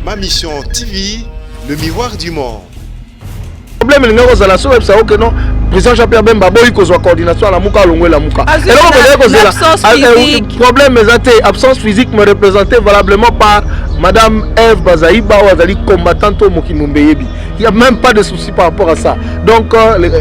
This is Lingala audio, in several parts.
Ma Mission TV, le miroir du monde. Problème est que la sauve ça que non président Jean-Pierre Bemba boy ko zo coordination la muka longwe la muka. Et donc le problème est absence physique me représentée valablement par madame Eve Bazaïba ou Azali combattante au Mokimumbeyebi. Il n'y a même pas de souci par rapport à ça. Donc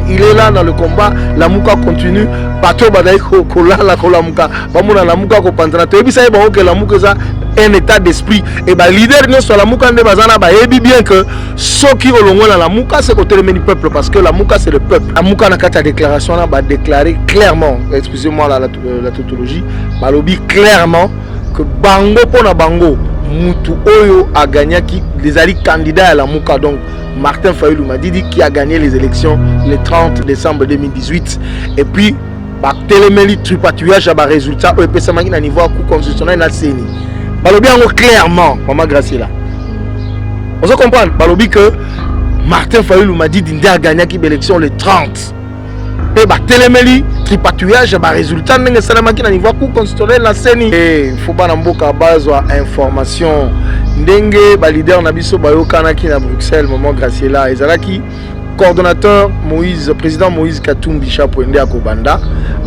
il est là dans le combat, la muka continue, bateau badaï ko la muka, bamuna la muka ko pantrate. Et puis ça est que la muka ça un état d'esprit et bah leader non sur la muka ne bazana ba ebi bien que ceux qui olongwe la muka c'est côté le peuple parce que la muka c'est le peuple. La muka na kata déclaration là va déclarer clairement, excusez-moi la tautologie, ba lobby clairement que bango pona bango mutu oyo a gagné qui les alliés candidats à la muka donc Martin Fayulu m'a dit qui a gagné les élections le 30 décembre 2018 et puis ba téléméli tripatouillage à ba résultat au EPC maki na niveau constitutionnel na CENI. Balobi en clairement, maman Graciela. On se comprend, Balobi que Martin Fayulu m'a dit d'India a gagné l'élection le 30. Et bah téléméli, tripatouillage, bah résultat, n'est-ce pas qui n'a niveau constitutionnel la CENI. Et il faut pas n'importe base information. Ndenge, bah leader Nabiso Bayokana qui na Bruxelles, maman Graciela, et Zalaki, coordonnateur Moïse, président Moïse Katumbi Chapoende à Kobanda.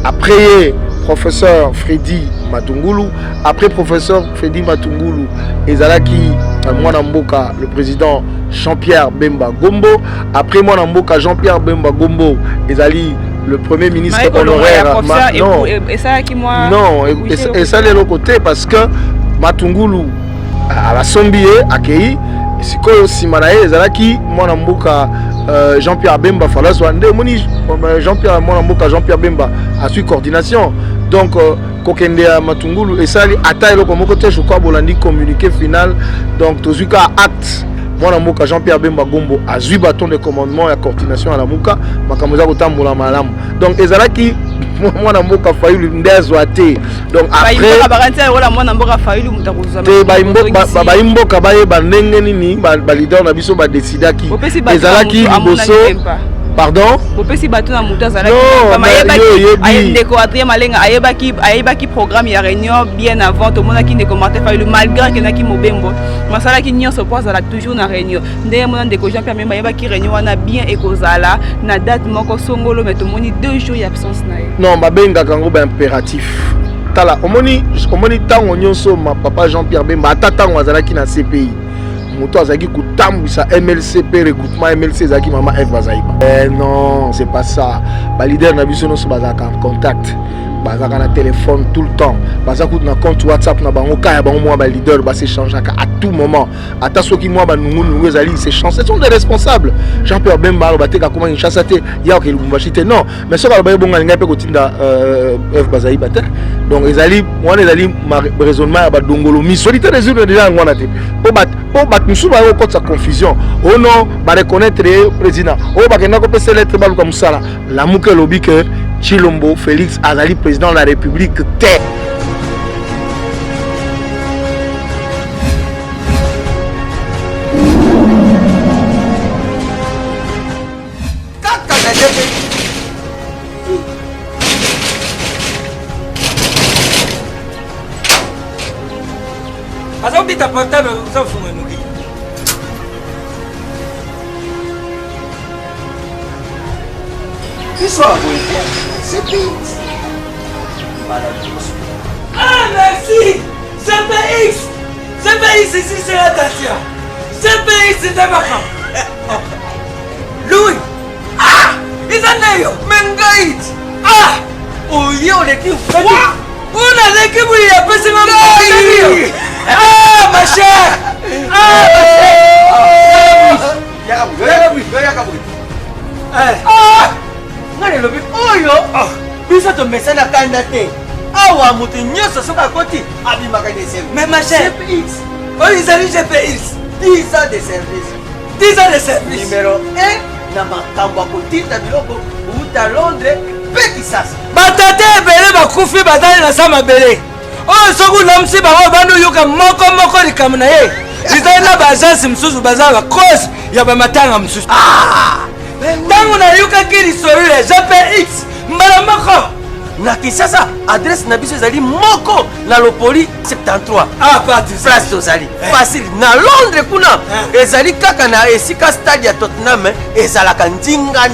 Après professeur Freddy Matungulu, après professeur Freddy Matungulu, Ezalaki Mwanamboka, le président Jean-Pierre Bemba Gombo, après Mwanamboka Jean-Pierre Bemba Gombo, Ezali le premier ministre honoraire. Non, et ça de l'autre côté parce que Matungulu à la Sombié accueilli, Sikoyo Simanae Ezalaki Mwanamboka Jean-Pierre Bemba Falaswande, Jean-Pierre Mwanamboka Jean-Pierre Bemba a su coordination. Donc Kokende Matungulu et ça attaque le côté je crois bolandi communiqué final donc tozuka acte Mwanamboka Jean-Pierre Bemba Gombo a 8 bâtons de commandement et coordination à la muka makamoza kotambola malamu donc ezalaki Mwanamboka Fayulu ndezwate donc après Mwanamboka Fayulu mutakuza ba imboka baye bandenge nini ba leader na biso ba décidaki ezalaki liboso. Pardon? Popesi bato na muta zalaki ndeko Adrien Malenga ayebaki programme ya réunion bien avant to mona ki ndeko Martin Fayulu malgré que naki mobembo masala ki nyonso po zala toujours na réunion ndenge mona ndeko Jean-Pierre Bemba ayebaki réunion wana bien ekozala na date moko songolo mais to moni 2 jours d'absence na ye. Non babenga kango ba impératif tala omoni tango nyonso ma papa Jean-Pierre Bemba atatango azalaki na CPI moto azaki kutambwisa MLCP regroupement MLC zaki mama Eve Bazaïba. Non, c'est pas ça. Ba leader na biso no so bazaka en contact. Bazaka na téléphone tout le temps. Bazaka na compte WhatsApp na bango ka ya bango moi ba leader ba s'échanger à tout moment. Ata soki moi ba nungu ezali s'échanger. Ce sont des responsables. Jean-Pierre Bemba ba teka comment une chassate ya ke Lubumbashi te non. Mais so ba bonga linga pe kotinda Eve Bazaïba te. Donc ezali moi ezali raisonnement ba dongolo mi solité résoudre déjà ngwana te. Po bat nous ba ko sa confusion. Oh non, ba reconnaître président. Oh ba kena ko pese lettre ba luka musala. La muke lobi que Chilombo Félix Azali président de la République t'es. Azali ta portable ça faut me nourrir. Histoire c'est vite. Ah merci. CPX. CPX ici c'est la Tatia. CPX c'est ta maman. Louis. Ah. Isaneyo. Mengaït. Ah. Oh yo les qui. On a l'équipe où il y a pas ce moment. Ah ma chère. Ah ah. Ngale lobi oyo biso to mesana kanda te awa mutu nyoso soka koti abimaka de service mais ma chère CPX oyo izali CPX 10 ans de service 10 ans de service numéro 1 na makambo kotinda biloko uta Londres pe Kisasa batate ebele bakufi bazali na sama bele oyo soku na msi bango bandu yoka moko likamu na ye izali na baagence msusu bazala cause ya bamatanga msusu tango na yuka kiri sorule CPX mbala moko na Kinshasa adresse na biso ezali moko na Lopoli 73 place tozali facile na Londres kuna ezali kaka na esika stade ya Tottenham ezalaka ndinga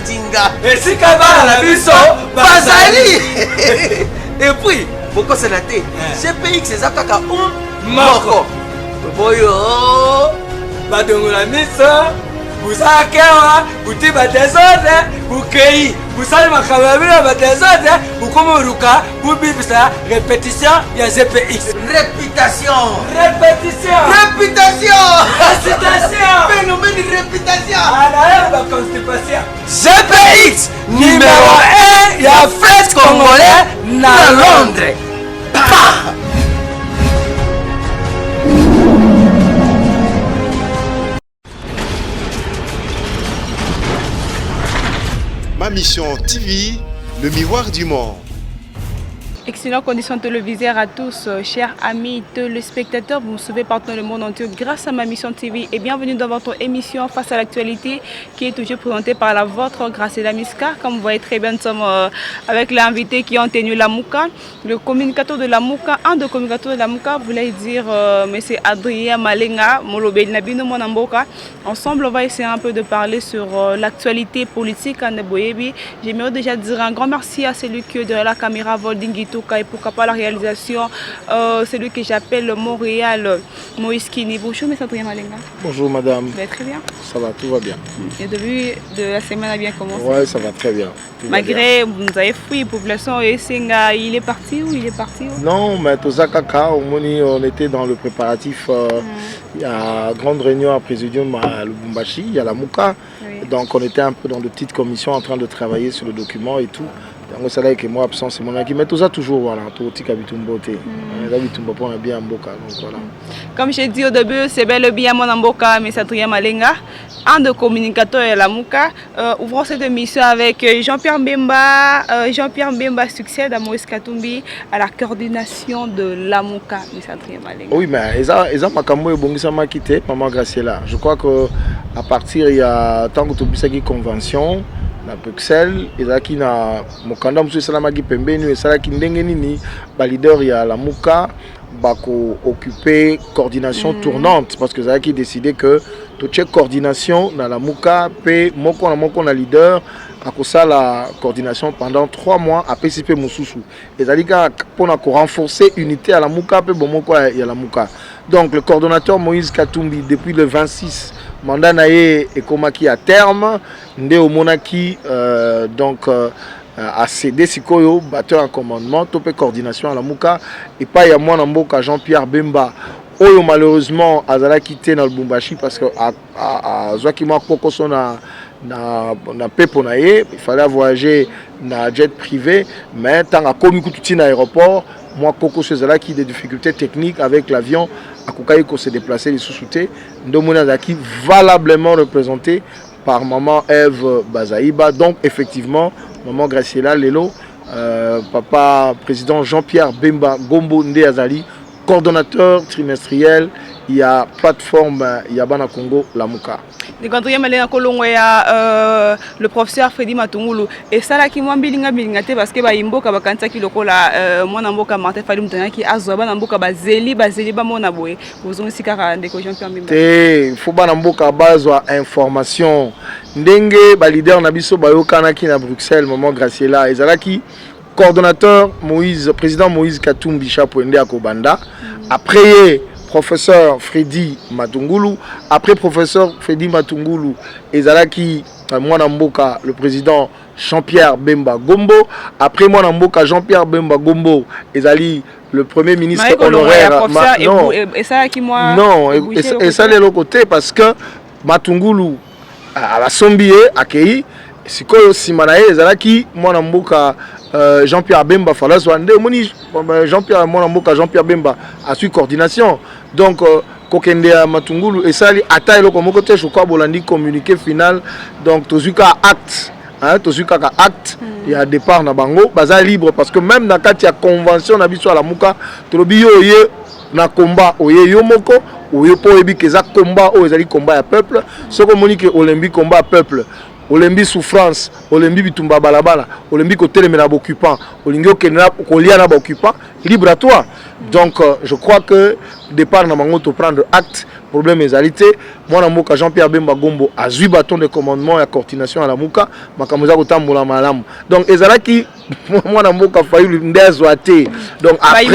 esika bana na biso bazali et puis boko c'est te GPX eza kaka moko boyo badongola miso buzakewa buti batezode bukei busali makamabila batezode bukomoruka bubibisa répétition ya GPX réputation phénomène de réputation constipation GPX numéro 1 ya fête congolais na Londres. Ma Mission TV, le miroir du monde. Excellentes conditions télévisuelles à tous, chers amis téléspectateurs, vous me suivez partout dans le monde entier grâce à Ma Mission TV et bienvenue dans votre émission Face à l'actualité qui est toujours présentée par la vôtre Graciela Miska. Comme vous voyez très bien, nous sommes avec l'invité qui ont tenu la Mouka, le communicateur de la Mouka, un des communicateurs de la Mouka, voulait dire M. Adrien Malenga, Molobe Nabino Monamboka. Ensemble, on va essayer un peu de parler sur l'actualité politique en Boyebi. J'aimerais déjà dire un grand merci à celui qui est derrière la caméra, Voldingito. Et pourquoi pas la réalisation, celui que j'appelle Montréal, Moïse Kini. Bonjour, M. Adrien Malenga. Bonjour, madame. Vous allez très bien? Ça va, tout va bien. Le début de la semaine a bien commencé? Oui, ça va très bien. Malgré, vous nous avez fui, population, et Senga, il est parti ou il est parti? Non, mais Tozakaka, on était dans le préparatif. Il y a une grande réunion à Présidium à Lubumbashi, il y a la Mouka. Oui. Donc on était un peu dans de petites commissions en train de travailler sur le document et tout. Donc c'est là que moi absent c'est mon acquis. Mais tout ça toujours voilà, tout petit kabitumboté. Kabitumbo on a bien Mboka donc voilà. Comme j'ai dit au début, c'est bel et bien mon Mboka, mais Adrien Malenga, un des communicateurs de la Mouka. Ouvrons cette émission avec Jean-Pierre Mbemba. Jean-Pierre Mbemba succède à Moïse Katumbi à la coordination de la Mouka, M. Adrien Malenga. Oui, mais Eza Makambo et Bongisa m'a quitté, Maman Graciela. Je crois qu'à partir il y a tant que tu as une convention. Na Bruxelles, ezaki na mokanda musu esalamaki pembeni esalaki ndenge nini ba leader ya la Mouka bako occuper coordination tournante parce que ezalaki décidé que toute coordination na la Mouka pe moko na leader akosa la coordination pendant 3 mois à PCP Moussousou. Ezalika pour renforcer unité à la Mouka pe bomoko ya la Mouka. Donc le coordonnateur Moïse Katumbi depuis le 26 mandat naé et komaki à terme ndé au monaki donc a cédé sikoyo batteur en commandement topé coordination à la Mouka et pas ya moi Mboka Jean-Pierre Bemba oyo malheureusement azala quitté dans le Lubumbashi parce que a zwaki moi kokoso na pepo na ye il fallait voyager na jet privé mais tant a komi kututi na aéroport moi kokoso ezala qui des difficultés techniques avec l'avion akokai ko se déplacer les sous-soutés ndomona zaki valablement représenté par maman Eve Bazaïba donc effectivement maman Graciela Lelo papa président Jean-Pierre Bemba Gombo Ndé Azali coordonnateur trimestriel il y a plateforme Yabana Congo la Mouka. Le quatrième Malenga Kolongo ya le professeur Freddy Matungulu et ça là qui moi bilinga bilingate parce que ba imboka ba kanta ki lokola mwana mboka Martin Fali mutanga ki azwa bana mboka ba zeli ba mona boye bozongi sikara ndeko Jean-Pierre Mbemba te faut bana mboka bazwa information ndenge ba leader na biso ba yokana ki na Bruxelles maman Graciela ezalaki coordonnateur Moïse président Moïse Katumbi Chapoende Akobanda après professeur Freddy Matungulu après professeur Freddy Matungulu ezalaki mwana mboka le président Jean-Pierre Bemba Gombo après mwana mboka Jean-Pierre Bemba Gombo ezali le premier ministre honoraire non et ça qui moi non et ça les côté parce que Matungulu à la Sombié accueilli sikoyo simanaye ezalaki mwana mboka Jean-Pierre Bemba fallait soinde moni Jean-Pierre mwana mboka Jean-Pierre Bemba a su coordination donc kokende à Matungulu et ça ata eloko moko te je crois bolandi communiqué final donc tozuka acte hein tozuka acte il y a départ na bango baza libre parce que même dans kati ya convention na biso à la Mouka tolobi yo ye na combat oye yo moko oye po ebi keza combat o ezali combat ya peuple ce que moni que olympique combat peuple olembi souffrance, olembi bitumba balabala, olembi kotelemela occupant, olingi okenda kolia na occupant, libre à toi. Donc je crois que départ na mango to prendre acte, problème ezalité, moi na mboka Jean-Pierre Bemba Gombo a 8 bâtons de commandement et coordination à la muka, makamoza kotambola malamu. Donc ezalaki moi na mboka Fayulu ndezwate. Donc après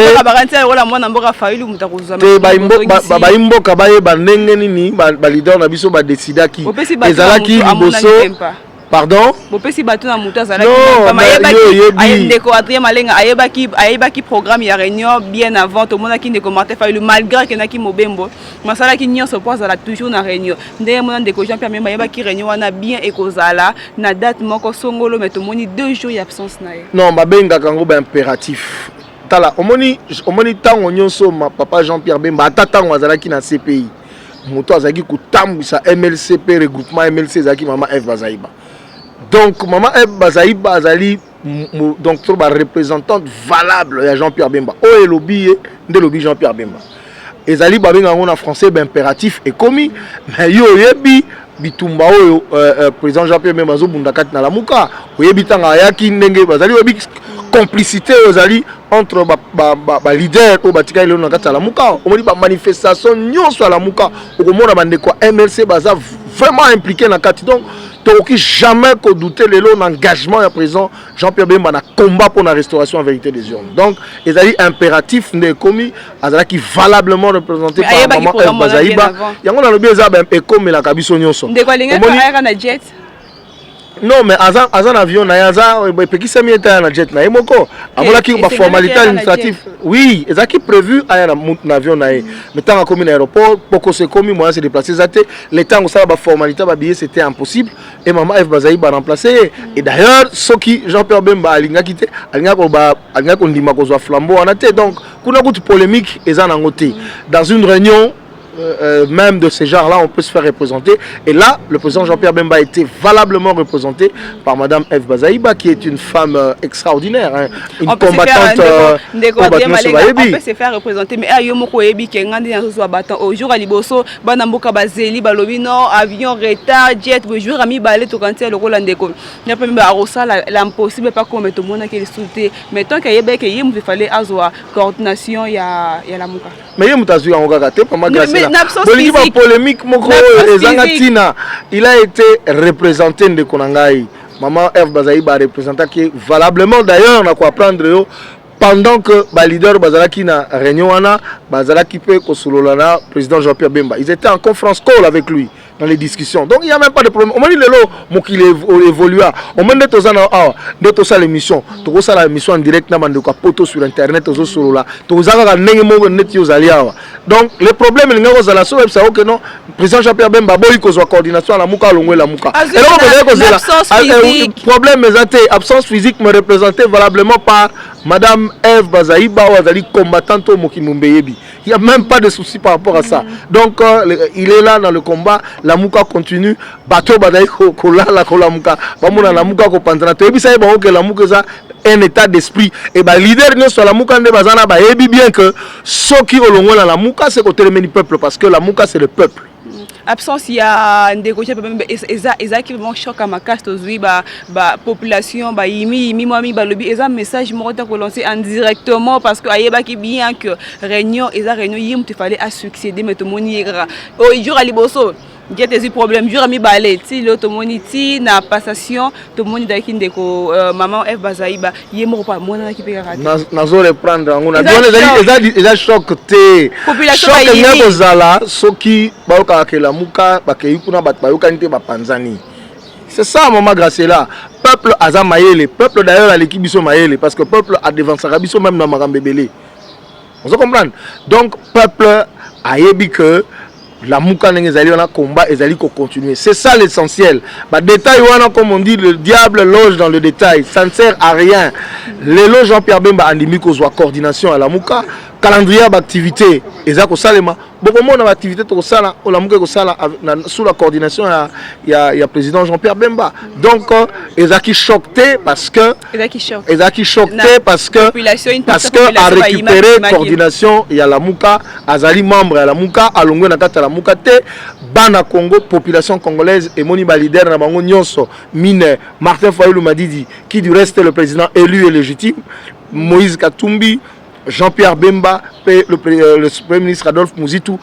ba imboka baye bandenge nini ba leader na biso ba décidaki ezalaki liboso. Pardon? Bopesi bato na muta zalaki ndeko Adrien Malenga ayebaki programme ya réunion bien avant to mona ki ndeko Martin Fayulu malgré que naki mobembo masala ki nyonso po zala toujours na réunion ndenge mona ndeko Jean-Pierre Bemba ayebaki réunion wana bien ekozala na date moko songolo mais to moni 2 jours d'absence na ye. Non, babenga kango ba impératif. Tala omoni tango nyonso ma papa Jean-Pierre Bemba atatango azalaki na CPI. Moto azaki kutambisa MLCP regroupement MLC azaki mama F Bazaiba. Donc maman Eve Bazaïba Azali donc la représentante valable de Jean-Pierre Bemba. Oh et lobby de lobby Jean-Pierre Bemba. Ezali babinga en français impératif et commis mais yo yebi bitumba oyo président Jean-Pierre Bemba zo bundakat na lamuka. Oyebi tanga yaki ndenge bazali yebi complicité ezali entre ba leader au batika ile na kata lamuka. On dit ba manifestation nyonso la lamuka. Okomona bandeko MLC baza vraiment impliqué dans kati donc tu jamais qu'au douter l'engagement à présent Jean-Pierre Bemba na combat pour la restauration en vérité des urnes. Donc ils ont impératif n'est commis qui valablement représenté par maman Eve Bazaïba. Il y a un bien ça comme la kabiso nyonso. Non mais azan avion na yaza peki semi eta na jet na emoko amola ki ba formalité administrative oui ezaki prévu aya na avion na e mais tant comme aéroport poko se komi moyen se déplacer zate les temps ça ba formalité ba billet c'était impossible et maman Eve Bazaïba remplacer et d'ailleurs soki Jean-Pierre Bemba alinga kité alinga ko ndima ko zo flambeau en té donc kuna kutu polémique ezana ngoté dans une réunion même de ces genres-là, on peut se faire représenter. Et là, le président Jean-Pierre Bemba a été valablement représenté par Madame Eve Bazaïba, qui est une femme extraordinaire, hein, une combattante. On peut se faire représenter, mais au jour à Liboso, Banamboka Bazeli, Balobino, avion, retard, jet, le jour à mi balé, tout quand le Roland Deco. Il n'y a pas même l'impossible, pas comme tout le monde qui est sauté. Mais tant qu'il y a il fallait avoir coordination, il y a la mouka. Mais il y a pas mal de polémique, il a été représenté de Konangaï. Maman Eve Bazaïba a représenté qui est valablement d'ailleurs on a quoi prendre pendant que le leader Bazalaki na réunion Bazalaki peut Kosololana président Jean-Pierre Bemba. Ils étaient en conférence call avec lui dans les discussions. Donc il n'y a même pas de problème. On m'a dit qu'il évolue. On m'a dit que ça l'émission. Tu as la émission en direct na mandoka poto sur internet aux solola. Tu as donc le problème il y a la so ça que non président Jean-Pierre Bemba boy ko zo coordination la muka longwe la muka. Et donc problème absence physique me représenté valablement par Madame Eve Bazaïba ou Azali combattante au Mokimumbeyebi. Il n'y a même pas de souci par rapport à ça. Donc il est là dans le combat. La Mouka continue. Bateau Badaï Kola la Mouka. Bamuna la Mouka Kopantana. Tu sais que la Mouka un état d'esprit. Et bah leader sur la Mouka de Bazana bah ebi bien que ceux qui ont dans la Mouka c'est côté le peuple parce que la Mouka c'est le peuple. Absence il y a des côtés qui vont choquer ma caste aujourd'hui population yimi moi mi balobi eza message mo ta ko lancer indirectement parce que ayeba ki bien que réunion yim te fallait à succéder mais to moni au jour à Liboso j'ai des problèmes jour à mi balé ti l'automoniti na passation to moni daki ndeko maman Eve Bazaïba yemo pas mona ki peka nazo reprendre ngona eza choc te population choc ngako zala soki baoka ke la muka bakei kuna bat bayoka nte ba panzani. C'est ça maman Gracela. Peuple aza mayele, peuple d'ailleurs à l'équipe biso mayele parce que peuple a devant sa biso même dans Marambebele. On se comprend. Donc peuple a yebi que la mouka n'ezali on a combat ezali ko continuer. C'est ça l'essentiel. Bah détail wana comme on dit le diable loge dans le détail, ça ne sert à rien. Les loges Jean-Pierre Bemba andimi ko zo coordination à la mouka calendrier d'activité eza ko salema beaucoup monde activité to sala o la muke ko sala sous la coordination ya président Jean-Pierre Bemba donc ezaki choqué parce que ezaki choqué parce que a récupéré coordination ya la muka azali membre ya la muka alongwe na kata la muka te bana Congo population congolaise et moni ba leader na bango nyonso mine Martin Fayulu Madidi qui du reste est le président élu et légitime Moïse Katumbi Jean-Pierre Bemba, le Premier ministre Adolphe Mouzitou,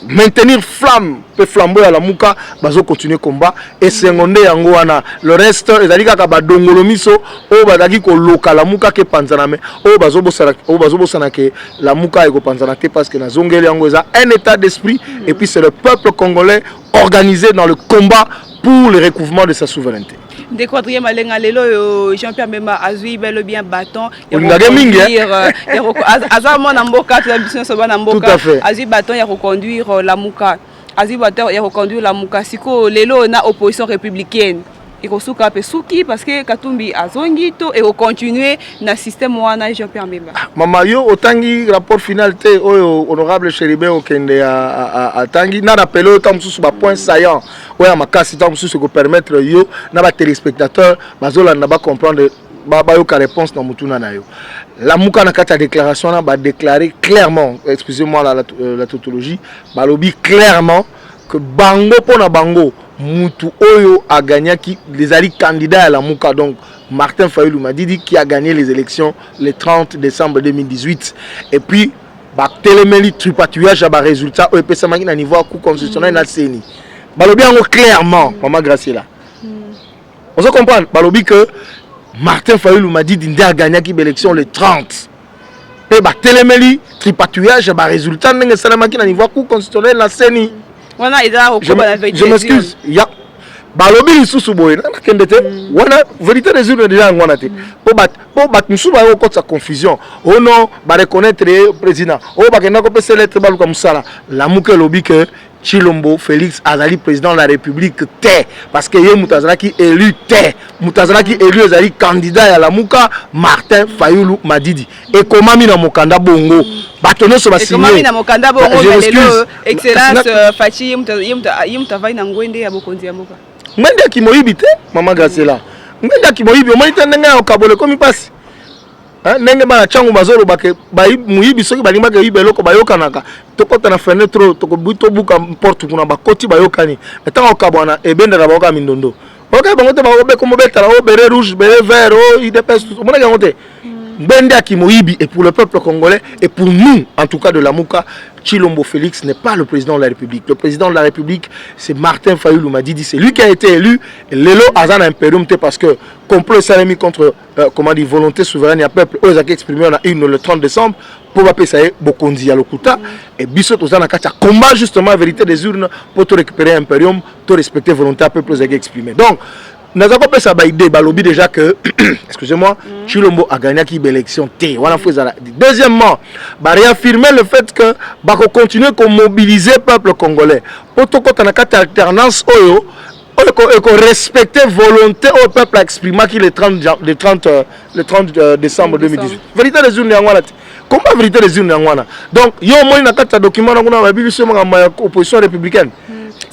maintenir flamme, flambeau à la mouka, bazo continuer combat et seconder yangoana. Le reste, les alika kaba dongolomiso, o badagi ko loka la mouka ke panzaname, o bazo bosana ke la mouka ego panzanate parce que na zongeli yangoza un état d'esprit et puis c'est le peuple congolais organisé dans le combat pour le recouvrement de sa souveraineté. De quatrième malenga lelo Jean-Pierre Bemba azui bel bien bâton azama na mboka tu ambition soba na mboka azui bâton ya reconduire la muka azui bâton ya reconduire la muka siko lelo na opposition républicaine et kosuka pe suki parce que Katumbi azongi to et continuer na système wana Jean-Pierre Bemba mama yo otangi rapport final te oyo honorable Cheribe okende a tangi na rappelé tam sous ba point saillant oya makasi tam sous ko permettre yo na ba téléspectateurs bazola na ba comprendre ba yo ka réponse na mutuna na yo la muka na kata déclaration na ba déclarer clairement excusez-moi la tautologie ba lobby clairement que bango pona bango Moutou Oyo a gagné les alliés candidats à la Mouka, donc Martin Fayulu Madidi qui a gagné les élections le 30 décembre 2018. Et puis, Téléméli tripatouillage à bas résultat au EPSAMAKI à niveau constitutionnel na CENI. Balobi en clairement, Maman Graciela. On se comprend, Balobi que Martin Fayulu Madidi a gagné l'élection le 30. Et Téléméli tripatouillage à bas résultat n'a Salamaki à niveau constitutionnel na CENI. Je m'excuse. Balobi sous boy na kendete wana vérité des urnes déjà ngwana te po bat musu ba ko sa confusion oh non ba reconnaître le président oh ba kena ko pesa lettre baluka musala la muke lobi que Chilombo Félix azali président de la République te parce que ye mutazalaki élu te mutazalaki élu azali candidat à la muka Martin Fayulu Madidi et komami na mokanda bongo batono so ba signé komami na mokanda bongo lelo excellence Fachi yimta vai na ngwende ya bokonzi ya moka Mwende ki moyibi te Maman Graciela mwende ki moyibi omonite ndenge ya okabole komi pasi ndenge bana changu bazoro bake muyibi soki balimba ke yibeloko bayokanaka tokota na fenêtre tokobuto buka porte kuna bakoti bayokani etanga okabwana ebendela baoka mindondo oka bango te baobe komo betala o beret rouge beret vert o idps mona yango te Bende Akimoibi et pour le peuple congolais et pour nous en tout cas de la Mouka, Chilombo Félix n'est pas le président de la République. Le président de la République, c'est Martin Fayulu Madidi. C'est lui qui a été élu. Lelo Azan Imperium parce que complot salami contre volonté souveraine et peuple. Eux ont exprimé en une le 30 décembre pour appeler ça Bokondi à l'Okuta et Bissot Ozana Kacha combat justement la vérité des urnes pour te récupérer Imperium, te respecter volonté à peuple aux exprimé. Donc nous avons pas ça idée balobi déjà que excusez-moi Chilombo a gagné qui élection T. Deuxièmement, réaffirmer le fait que va continuer à mobiliser le peuple congolais pour tout côté na carte alternance oyo respecter volonté au peuple exprimé qui le 30 décembre 2018. Vérité des urnes ngwana. Comment vérité des urnes ngwana. Donc yo moi na carte document ngona ba bibiso ngamba opposition républicaine.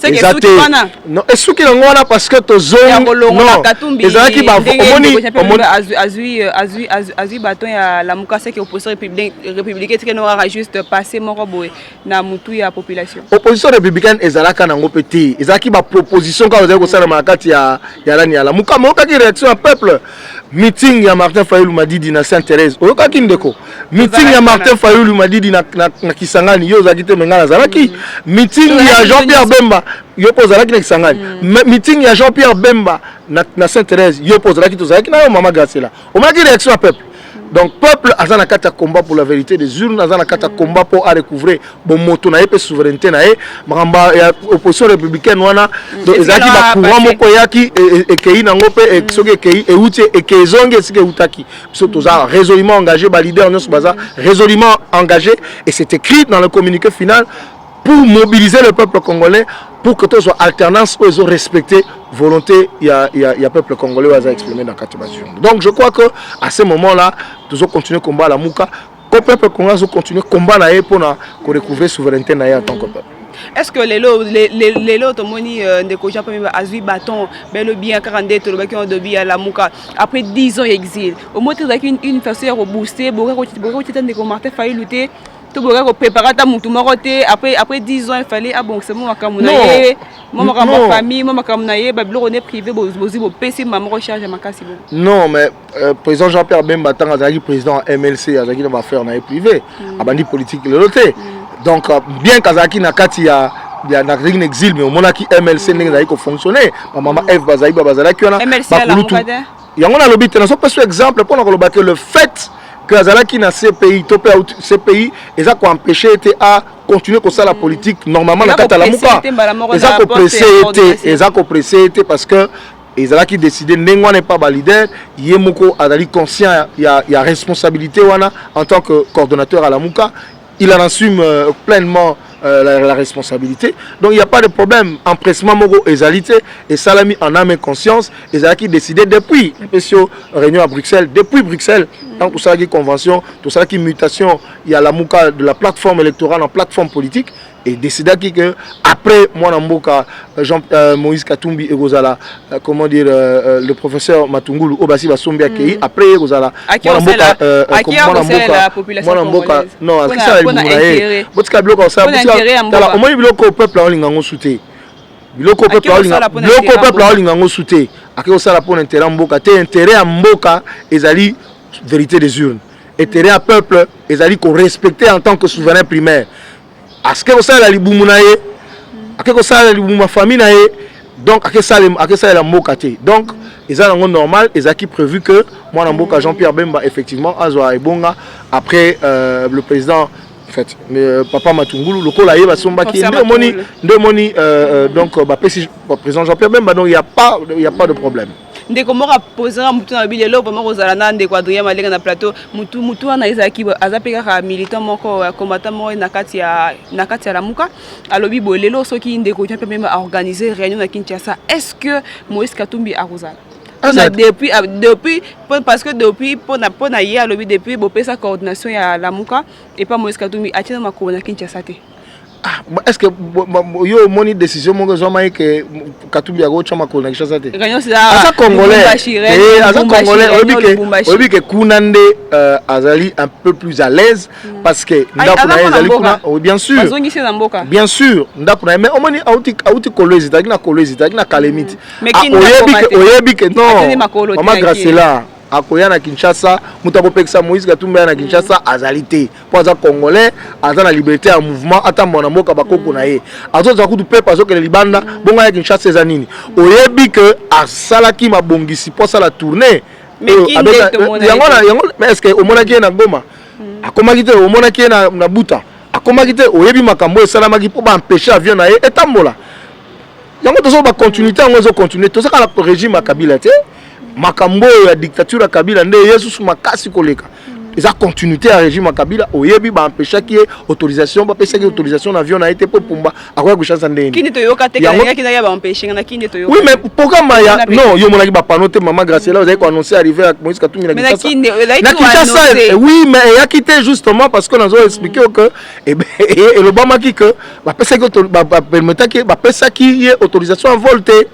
C'est que tout wana non et ce qui ngwana parce que to zone non ezaki ba omoni azui baton ya la muka c'est que opposition républicaine c'est n'aura juste passer moko boy na mutu ya population opposition républicaine ezalaka nango petit ezaki ba proposition ka ozali ko sala makati ya lani ya la muka moka ki réaction à peuple meeting ya Martin Fayulu Madidi na Sainte-Thérèse oyoka kindeko meeting ya Martin Fayulu Madidi na Kisangani yo zakite mengana zalaki meeting ya Jean-Pierre Bemba yo pozalaki na Kisangani meeting ya Jean-Pierre Bemba na Sainte-Thérèse yo pozalaki tozalaki na yo Maman Graciela omaki réaction à peuple. Donc peuple azana kata combat pour la vérité des urnes azana kata combat pour recouvrer bon moto na epé souveraineté na maramba ya opposition républicaine wana donc ezaki ba courant moko yaki et kei na ngope et soki kei et uti et kezonge sike utaki surtout ça résolument engagé ba leader nyos baza résolument engagé et c'est écrit dans le communiqué final pour mobiliser le peuple congolais pour que tout soit alternance aux respecter volonté il y a peuple congolais qui a exprimé dans 4 bases. Donc je crois que à ce moment-là nous allons continuer le combat à la Mouka le peuple congolais continue combat na pour recouvrer souveraineté na en tant que peuple. Est-ce que les lots tomoni de Jean Pierre Azui bâton bel bien 42 to baki on dobi à la muka après 10 ans exil au moins une façon de booster beaucoup de Martin Fayulu lutter tout beaucoup préparer ta mutu moroté après 10 ans il fallait ah bon c'est moi kamuna moi ma famille moi kamuna ba blo on est privé bozi bo PC maman recharge makasi bon. Non mais président Jean-Pierre Bemba tant azali président MLC azali na ba faire na privé abandi politique le loté. Donc bien kazaki na kati ya na exil mais au moment qui MLC n'engagé que fonctionner maman Eve bazali bazala qui on a bakulutu yango na lobby te na so peso exemple pour na le fait que azalaki na CPI topé CPI eza ko empêcher était à continuer comme ça la politique normalement na kati la muka eza ko pressé était parce que ezalaki décidé n'engwa n'est pas leader yemoko azali conscient il y a responsabilité wana en tant que coordonnateur à la muka. Il en assume pleinement la responsabilité. Donc il n'y a pas de problème. Empressement Mogo Ezalité et Salami en âme et conscience. Ezalaki décidé depuis la réunion à Bruxelles. Depuis Bruxelles, dans tout ça qui est convention, tout ça qui est mutation, il y a la mouka de la plateforme électorale en plateforme politique. Et décidé que après moi Namboka Moïse Katumbi et Gozala comment dire le professeur Matungulu Obasi Basombi Akei après Gozala la population congolaise non à ça il botika biloko ça botika au moins biloko peuple en lingango souté biloko peuple en lingango souté akeo sala pour intérêt mboka te intérêt à mboka ezali vérité des urnes intérêt à peuple ezali ko respecter en tant que souverain primaire. Est-ce que ça la libumu na ye est-ce que ça la libumu famille na ye donc est-ce que ça la mokate donc ils ont normal ils ont prévu que moi na mboka Jean-Pierre Bemba effectivement azwa ebonga après le président en fait papa Matungulu lokola ye basomba ki ndemoni donc président Jean-Pierre Bemba donc il y a pas de problème. Ndeko moko posera mutu na bile lo vraiment kozala na ndeko Adrien Malenga na plateau mutu na ezaki azapeka ka militant moko combattant moko na kati ya la muka alobi bolelo soki ndeko Jean Pierre Bemba organiser réunion na Kinshasa est-ce que Moïse Katumbi akozala depuis parce que depuis pona hier alobi depuis bopesa coordination ya la muka et pas Moïse Katumbi atina makolo na Kinshasa te. Est-ce que yo moni décision mon zoma que Katumbi a gocha makolo na Kinshasa te asa congolais obi que kunande azali un peu plus à l'aise parce que ndako na ezali kuna bien sûr ndako na mais omoni auti kolezi taki na kalemiti oyebi que non maman Gracela akoya na Kinshasa mutabo pekisa Moïse Katumbi na Kinshasa azalité pour za congolais aza na liberté en mouvement atambo na mboka bakoko na ye azoza kutu pe parce que le libanda bonga ya Kinshasa eza nini oyebi que asalaki mabongisi pour ça la tournée yango mais est-ce que omonaki na Goma akomaki te omonaki na Buta akomaki te oyebi makambo esalamaki pour empêcher avion na ye etambola yango tozo ba continuité yango zo continuer tozo kala régime ya Kabila te makambo ya dictature ya Kabila nde yesu makasi koleka eza continuité à régime ya Kabila oyebi ba empêcher qui autorisation ba pesa qui autorisation avion na été pour pumba akoya kushasa ndeni kini to yoka te kala ki na ya ba empêcher na kini to yoka oui mais programme ya non yo monaki ba panote maman Gracela vous avez annoncer arriver avec Moïse Katumbi na Kinshasa oui mais ya quitté justement parce que nous avons expliqué que et le bamaki que ba pesa qui ba permettre que ba pesa qui autorisation en vol te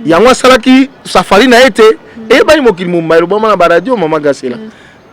yango salaki safari na été et bani mokili mumba le bama na ba radio maman Gracela.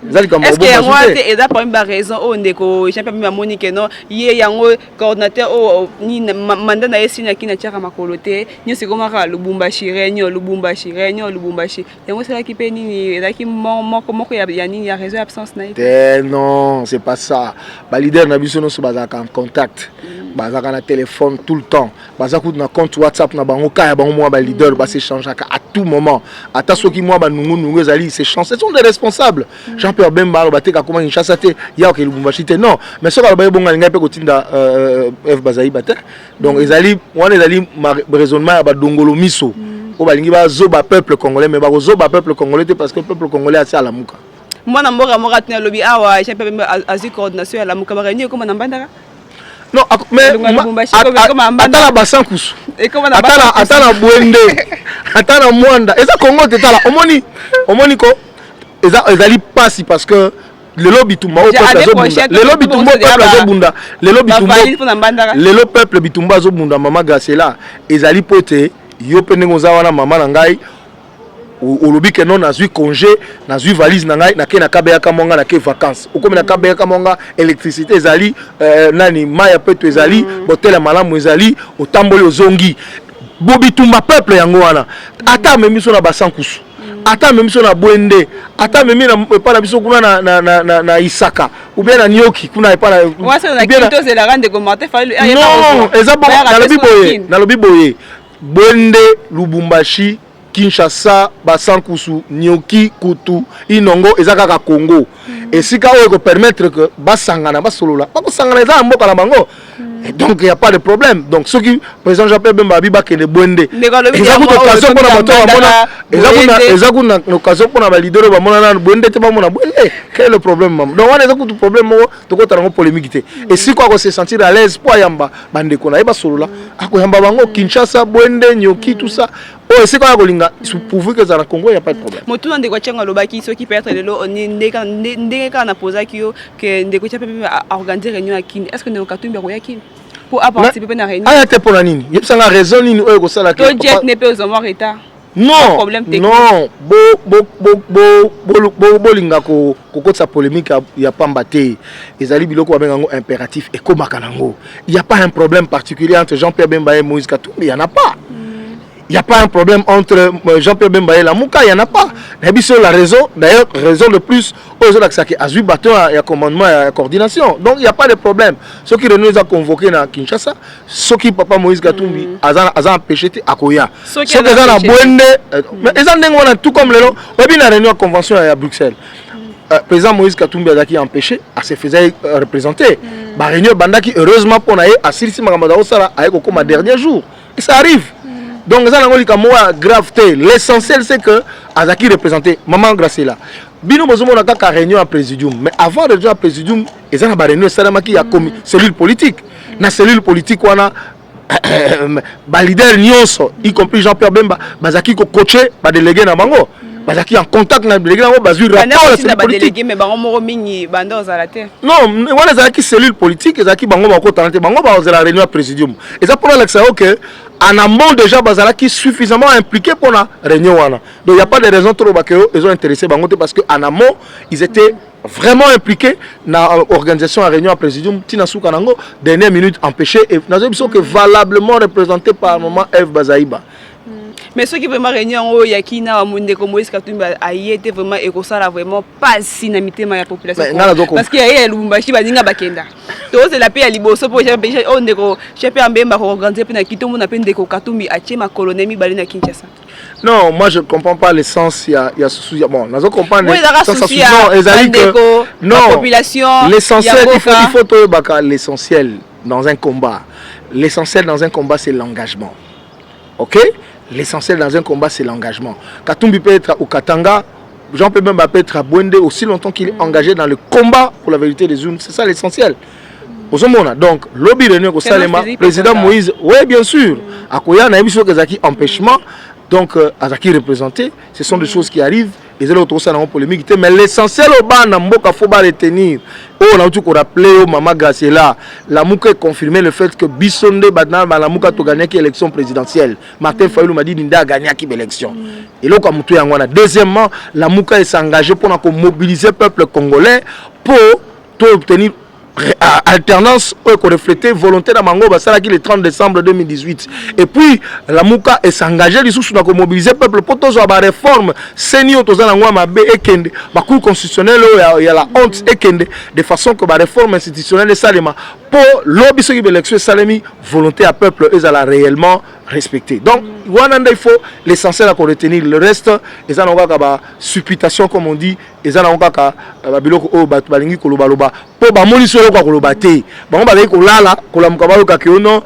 Est-ce que yango te eza pas une raison o ndeko Jean-Pierre Bemba Monique non ye yango coordinateur o ni mandat na yesi na kina tiaka makolo te nyo sekomaka Lubumbashi réunion yango c'est là qui pe nini là qui moko ya nini ya raison absence na été non c'est pas ça ba leader na biso no so bazaka en contact bazaka na téléphone tout le temps bazaka na compte WhatsApp na bango ka ya bango moi ba leader ba s'échanger à tout moment ata soki moi ba nungu ezali c'est chance ce sont des responsables Jean-Pierre Bemba bateka comment Kinshasa te ya ke Lubumbashi te non mais ce ba bonga ngai pe kotinda F Bazai bate donc ezali wana ezali raisonnement ba dongolo miso o balingi ba zo ba peuple congolais mais ba zo ba peuple congolais parce que le peuple congolais a ça la muka moi na mboka tena lobi awa Jean-Pierre Bemba azi coordination ya la muka ba réunion comme na mbandaka non mais atala basankusu atala bwende atala mwanda eza Congo te tala omoni ko ezali pasi parce que lelo bitumba o peuple azobunda lelo bitumba o peuple azobunda lelo bitumba lelo peuple bitumba azobunda Mama Graciela ezali pote yo pe ndenge oza wana mama na ngai olobi ke non nazwi congé nazwi valise na ngai nake na kabeyaka monga nake vacances okomi na kabeyaka monga électricité ezali nani maya peto ezali botela malamu ezali otamboli ozongi bobitumba peuple yango wana ata memi so na basankusu ata memi so na bwende ata memi na epa na biso kuna na Isaka ou bien na Nyoki kuna epa na non eza bon nalobi boye bwende Lubumbashi Kinshasa basankusu Nyoki Kutu Inongo ezaka ka Congo esika oyo ko permettre que basangana basolola bakosangana eza mboka na bango. Et donc il n'y a pas de problème. Donc ceux qui président Jean-Pierre Bemba Biba qui est bondé. Ezakuna occasion pour na bato bamona ezakuna occasion pour na ba leader bamona na bondé te bamona bondé. Quel est le problème mam? Donc on ezakuna problème to ko tarango polémique. Et si quoi ko se sentir à l'aise pour yamba bande ko na ba solola akoyamba bango Kinshasa bondé Nyoki tout ça. Oh, c'est quoi Golinga? Pourvu que dans le Congo, il n'y a pas de problème. Moi, tout le monde est lobaki, ceux qui perdent le on est posé que ndeko cha pepe organiser réunion à Kin. Est-ce que nous avons bien à Kin pour participer à la réunion? Ah, t'es pour la nini? Il y a raison nini oyo ko sala que jet n'est pas aux retard. Non, non, bolinga ko sa polémique ya pamba te. Ezali biloko ba benga impératif et komakanango. Il n'y a pas un problème particulier entre Jean-Pierre Bemba et Moïse Katumbi, il n'y en a pas. Il n'y a pas un problème entre Jean-Pierre Bemba et la Mouka, il n'y en a pas. La raison, d'ailleurs, raison de plus, aux autres qui a vu bâton, il y a commandement, il y a coordination. Donc il n'y a pas de problème. Ceux qui nous ont convoqués à Kinshasa, ceux qui papa Moïse Katumbi, ont empêché à Koya. Ceux qui ont Bouende, mais ils ont tout comme le nom, il y a une réunion de convention à Bruxelles. Président Moïse Katumbi a empêché à se faire représenter. La réunion Bandaki, heureusement, pour nous, à Sirisi Magamada Osara, avec au dernier jour. Et ça arrive. Donc, l'essentiel c'est que Azaki représenté Maman Graciela. Bino bozomo na ka réunion à présidium, mais avant de réunion à présidium, ils ont une réunion salamaki a commis cellule politique. Na cellule politique wana ba leader nyonso, y compris Jean-Pierre Bemba, bazaki ko coacher ba délégué na bango. Bazaki en contact na délégué na bango bazu rapport à cellule politique. Mais bango moko mingi bando zalate. Non, wana zaki cellule politique, ezaki bango ba ko tanté bango ba la réunion à présidium. Et ça pour l'exemple que en amont déjà bazala qui suffisamment impliqué pour la réunion wana. Donc il n'y a pas de raison trop ils ont intéressé bangote parce que en amont ils étaient vraiment impliqués dans l'organisation à réunion à présidium Tina Soukanango dernière minute empêché et nous avons que valablement représenté par maman Eve Bazaïba. Mais ceux qui vraiment réunion il y a qui na monde comme Moïse Katumbi a été vraiment et ça là vraiment pas synamité ma population parce qu'il y a Lubumbashi baninga bakenda. Donc c'est la paix à liboso pour on ndeko chepe ambemba ko organiser pe na kito mon appel ndeko Katumbi a tché ma colonie mi balina Kinshasa. Non, moi je ne comprends pas l'essence il y a souci bon, nous comprendre non, population l'essentiel il faut tout l'essentiel dans un combat. L'essentiel dans un combat c'est l'engagement. OK? L'essentiel dans un combat, c'est l'engagement. Katumbi peut être au Katanga, Jean-Pierre Bemba peut être à Bouende aussi longtemps qu'il est engagé dans le combat pour la vérité des urnes. C'est ça l'essentiel. Donc, lobby réunion au Salema, président Moïse, oui, bien sûr. À Koya, on a eu des empêchements. Donc, Azaki représenté, ce sont des choses qui arrivent. Et c'est l'autre chose dans polémique. Mais l'essentiel au bas, il faut pas retenir. On a tout rappelé au Maman Graciela. La Mouka a confirmé le fait que Bissonde Badna, la Mouka a gagné l'élection présidentielle. Martin Fayoulou m'a dit Ninda a gagné l'élection. Et là, comme tout le monde. Deuxièmement, la Mouka s'est engagée pour mobiliser le peuple congolais pour obtenir alternance pour refléter volonté de Mango Basala qui le 30 décembre 2018. Et puis la Mouka est s'engager les sous pour mobiliser le peuple pour tous avoir réforme senior tous dans la mabe et kende ba cour constitutionnel il y a la honte et kende de façon que la réforme institutionnelle salema pour lobby ce qui élection salemi volonté à peuple ils alla réellement respecter. Donc il faut l'essentiel à retenir, le reste ils ont encore supputation comme on dit, ils ont encore biloko o balingi kolobaloba po ba moniso ko kolobate ba ba ko lala ko la mukabalo ka kiono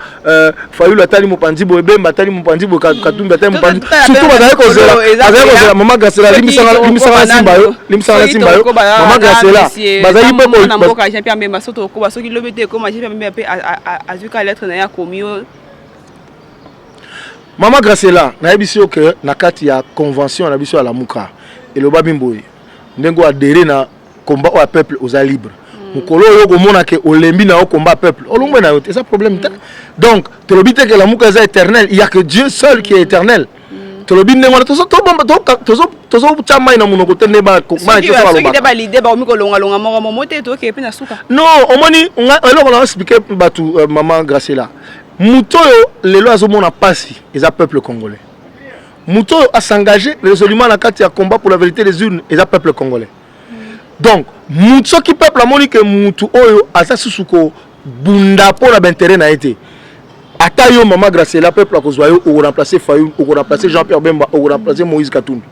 Fayulu atali mopanzi bo ebemba atali mopanzi bo Katumbi atali mopanzi surtout ba ko zela Maman Graciela limisanga simba yo Maman Graciela bazali po na mboka Jean-Pierre Bemba soto ko basoki lobete ko Jean-Pierre Bemba pe azuka lettre na ya komio. Maman Graciela na yebisi que na kati ya convention na biso à la Mouka et le babimboy ndengo adhéré na combat au peuple aux libre. Mukolo yo komona ke olembi na combat peuple. Olongwe na yote, ça problème ta. Donc, te lobite que la muka est éternelle, il y a que Dieu seul qui est éternel. Te lobite ngona tozo chama ina munoko tende ba kokma to sala ba. Ba l'idée ba omiko longa longa mo moté to ke pe na suka. Non, omoni on a expliqué batu maman Gracela. Muto yo lelo azomona pasi, les peuple congolais. Muto a s'engagé résolument na kati ya combat pour la vérité des urnes, les peuple congolais. Donc, muto qui peuple amoni que mutu oyo asa susuko bunda pour la intérêt na été. Ata yo maman Gracela peuple a kozwa yo ou remplacer Fayoum, ou remplacer Jean-Pierre Bemba, ou remplacer Moïse Katumbi.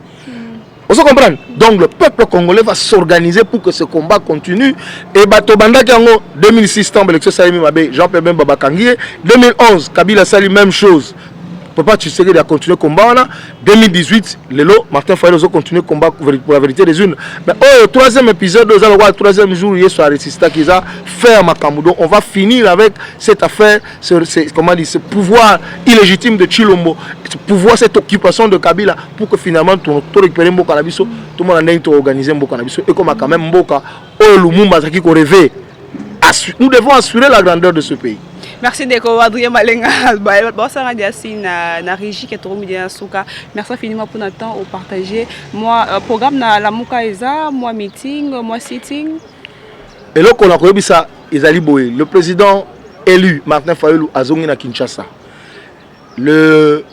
On se comprend. Donc le peuple congolais va s'organiser pour que ce combat continue. Et bato banda kango 2006 temps élection Salimi Mabe, Jean-Pierre Bemba Bakangié, 2011 Kabila Sali même chose. Papa Tshisekedi a continué le combat. 2018, Lelo, Martin Fayulu a continué le combat pour la vérité des urnes. Mais au troisième épisode, le troisième jour, il y a ce résistant qui a fait à Makamoudo. On va finir avec cette affaire, ce pouvoir illégitime de Chilombo, ce pouvoir, cette occupation de Kabila, pour que finalement, tout récupérer Mboka Nabiso, tout le monde a organisé Mboka Nabiso. Et comme quand même Mboka, Lumumba qui rêvé. Nous devons assurer la grandeur de ce pays. Merci d'être Adrien Malenga. Merci infiniment pour notre temps au partager. Moi, programme na la Mouka Eza, moi meeting, moi sitting. Et là, on a connu ça, Ezali Boé, le président élu Martin Fayulu à Zongi na Kinshasa. Le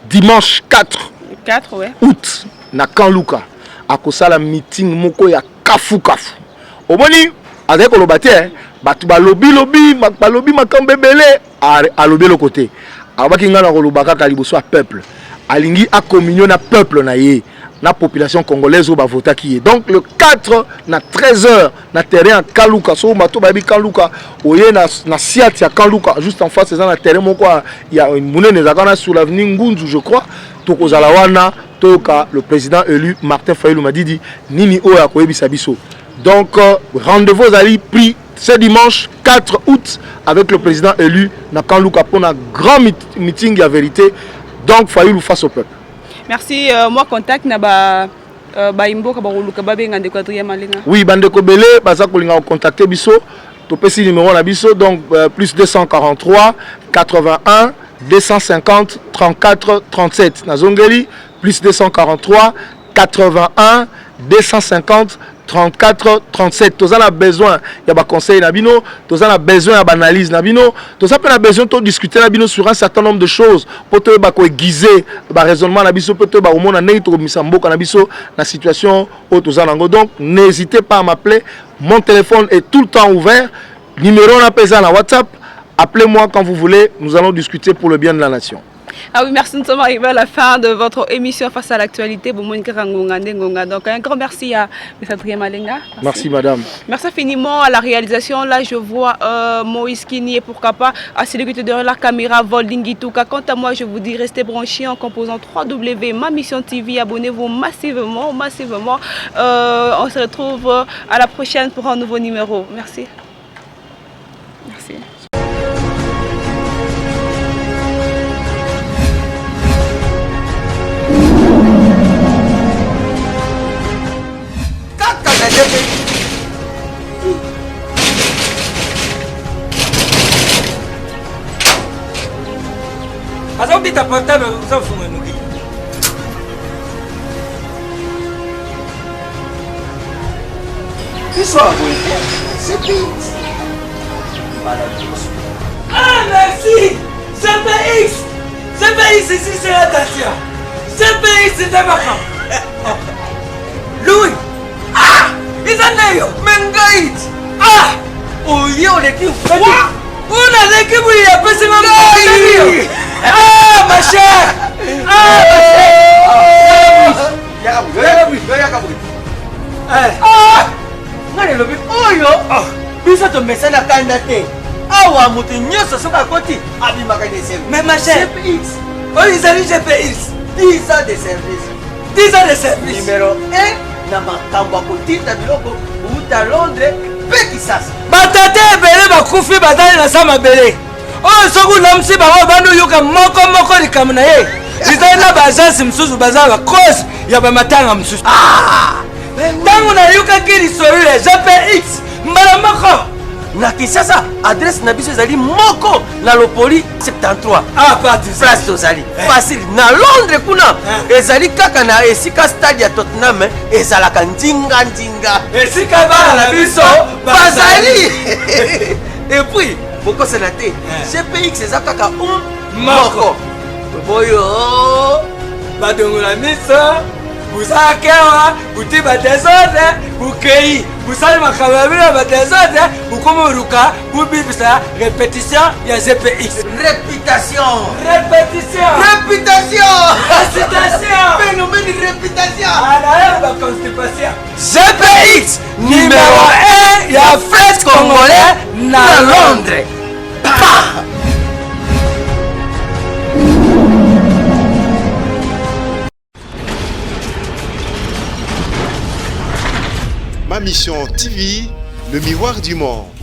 dimanche 4 août, na Kanluka, à Kosala meeting moko ya Kafu Kafu. Au moni, avec le bâtiment, batu ba lobby makambe belé à lobby le côté abaki ngana ko lobaka kaliboso peuple alingi a communion na peuple na ye na population congolaise au ba vota qui est donc le 4 na 13h na terrain Kaluka so mato ba bi Kaluka oye na siat ya Kaluka juste en face ça na terrain moko il y a une monnaie nezakana sur l'avenue Ngunzu je crois tokozala wana toka le président élu Martin Fayulu Madidi nini o ya koyebisa biso donc rendez-vous ali pris ce dimanche 4 août avec le président élu Nakanluka pour un grand meeting à vérité. Donc Fayulu face au peuple. Merci. Moi contact na imbo ka baluka babenga ndeko Adrien Malenga. Oui, bandeko belé baza kolinga contacter biso. To pesi numéro na biso donc plus 243 81 250 34 37 na Zongeli plus 243 81 250 34 37. Tous a besoin il y a conseil nabino, tous a besoin d'analyse nabino, tous a besoin de discuter nabino sur un certain nombre de choses pour te aiguiser ba raisonnement nabiso peut te ba au monde na to misambo nabiso na situation au tous nango. Donc n'hésitez pas à m'appeler, mon téléphone est tout le temps ouvert, numéro na pesa na WhatsApp, appelez-moi quand vous voulez, nous allons discuter pour le bien de la nation. Ah oui, merci, nous sommes arrivés à la fin de votre émission Face à l'actualité. Donc un grand merci à M. Adrien Malenga. Merci madame. Merci infiniment à la réalisation. Là je vois Moïse Kini et pourquoi pas à celui qui est derrière la caméra Voldingituka. Quant à moi je vous dis restez branchés en composant www.mamission.tv. Abonnez-vous massivement. On se retrouve à la prochaine pour un nouveau numéro. Merci. Merci. Asa ubita portable usafunga nuki. Isso c'est vite. Ah merci. CPX ici c'est la Tatia. CPX c'est Tabaka. Louis. Ah, Isaneyo, Mengait. Ah, oh yo l'équipe. On a l'équipe où il y a pas ce moment. Ah ma chère. Ah ma chère. Ah, bisa to mesana kanda te. Awa mutu nyoso soka koti abimaka de service. Mais ma chère, CPX. Oh ils arrivent CPX. 10 ans de service. 10 ans de service. Numéro 1 na makambo kotinda biloko uta Londres pe Kisasa. Batate ebele bakufi batali na sama bele. Oh soku namsi bango bandu yuka moko likamu na ye. Izali na bajansi msusu bazala cause ya bamatanga msusu. Ah! ntango nayokaki lisolo ya GPX mbala moko na Kinshasa adresse na biso ezali moko na Lopoli 73 place tozali facile na Londres kuna ezali kaka na esika stade ya Tottenham ezalaka ndinga esika bana na biso bazali et puis bokosela te GPX eza kaka moko boyo badongola miso busakewa buti badesode bukei busali makambo ya bino badesode bukomoruka bubibisa répétition ya GPX réputation phénomène de réputation GPX numéro 1 ya fête congolais na Londres. Ma Mission TV, le miroir du monde.